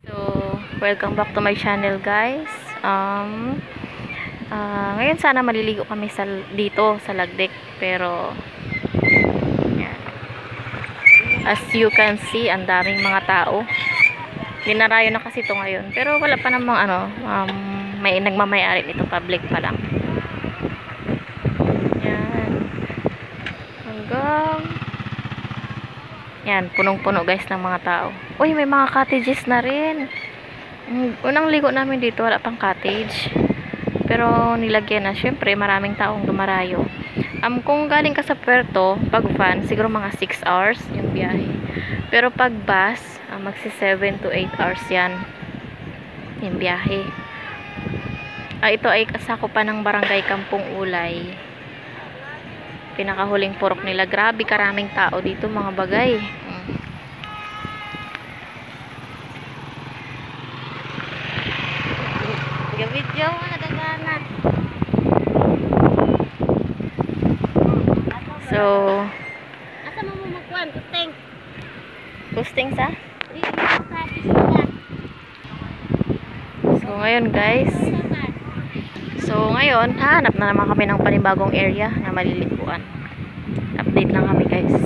So, welcome back to my channel, guys. Ngayon sana maliligo kami dito sa Lagdek, pero yan. As you can see, ang daming mga tao. Dinarayo na kasi ito ngayon, pero wala pa namang may nagmamayari nito, public pa lang. Yan. Hanggang yan, punong-puno guys ng mga tao. Uy, may mga cottages na rin. Unang ligo namin dito, wala pang cottage. Pero nilagyan na. Syempre, maraming taong dumarayo. Kung galing ka sa Puerto, pag van, siguro mga 6 hours yung biyahe. Pero pag bus, magsi 7 to 8 hours yan. Yung biyahe. Ito ay kasakupan ng barangay Kampong Ulay. Pinakahuling purok nila. Grabe karaming tao dito, mga bagay. Video mo nagagana. So, asa mo magkuan kusting? Kusting sa? So, ngayon guys. Hanap na naman kami ng panibagong area na maliliguan. Update lang kami guys.